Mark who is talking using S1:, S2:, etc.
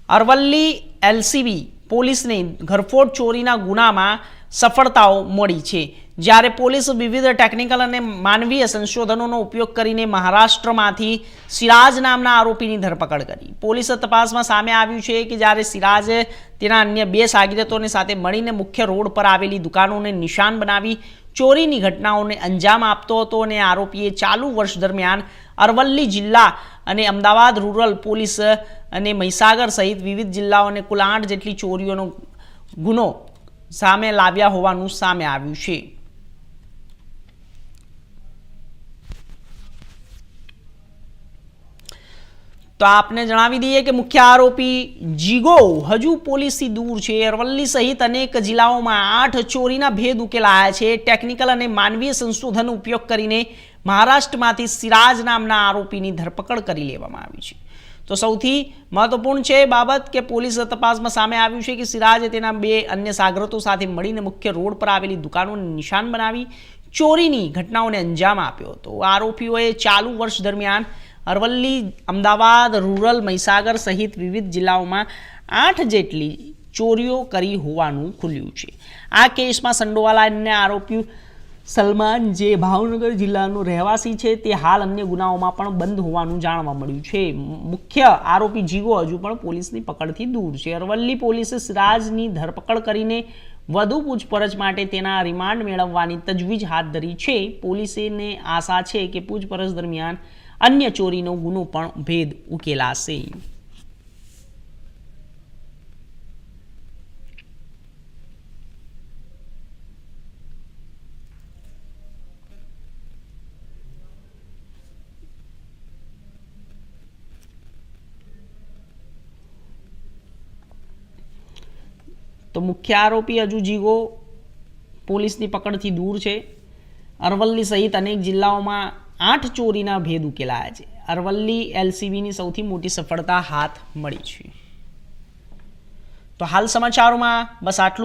S1: Aravalli LCB પોલીસને ઘરફોડ ચોરીના ગુનામાં સફળતાઓ મળી છે, જ્યારે પોલીસ વિવિધ ટેકનિકલ અને માનવીય સંશોધનોનો ઉપયોગ કરીને મહારાષ્ટ્રમાંથી સિરાજ નામના આરોપીની ધરપકડ કરી। પોલીસ તપાસમાં સામે આવ્યું છે કે જ્યારે સિરાજ તેના અન્ય 2 સાગરીતોની સાથે મળીને મુખ્ય રોડ પર આવેલી દુકાનોને નિશાન બનાવી ચોરીની ઘટનાઓને અંજામ આપતો હતો અને આરોપીએ ચાલુ વર્ષ દરમિયાન અરવલ્લી જિલ્લા અને અમદાવાદ રૂરલ પોલીસ અને મહીસાગર સહિત વિવિધ જિલ્લાઓને કુલ 8 જેટલી ચોરીઓનો ગુનો સામે લાવ્યા હોવાનું સામે આવ્યું છે। तो आपने जणावी दीए कि मुख्य आरोपी जीगो हजू पोलीस थी दूर है। अरवल्ली सहित अनेक जिल्लाओं में 8 चोरीना भेद उकेलाया है। टेक्निकल और मानवीय संशोधन उपयोग करीने महाराष्ट्र में सिराज नामना आरोपी की धरपकड़ करी लेवामां आवी छे। तो सौथी महत्वपूर्ण है बाबत के पोलीस तपास में सामे आव्युं छे कि सिराजे तेना 2 अन्य सागरतो साथे मळीने मुख्य रोड पर आवेली दुकानोने निशान बनावी चोरीनी घटनाओने अंजाम आप्यो हतो। आरोपीओए चालू वर्ष दरमियान अरवल्ली अमदावाद रूरल महीसागर सहित विविध जिल्लाओं में 8 जेटली चोरीओ करी होवानुं खुल्युं छे। आ केस में संडोवाला अन्य आरोपी सलमान जे भावनगर जिल्लानो रहेवासी छे ते हाल अन्य गुनाओं में पण बंद होवानुं जाणवा मळ्युं छे। मुख्य आरोपी जीगो हजू पण पोलीसनी पकड़थी दूर छे। अरवल्ली पोलीसे सिराजनी धरपकड़ करीने વધુ પૂછપરછ માટે તેના રિમાન્ડ મેળવવાની તજવીજ હાથ ધરી છે। પોલીસને આશા છે કે પૂછપરછ દરમિયાન अन्य चोरीनो गुनो पण भेद उकेलाशे। तो मुख्य आरोपी हजू जीगो पोलीसनी पकड़थी दूर है। अरवल्ली सहित अनेक जिल्लाओं में 8 चोरीना भेद उकेलाया है। अरवल्ली एलसीबीनी सौथी मोटी सफलता हाथ मळी छे। तो हाल समाचारों में बस आटलू।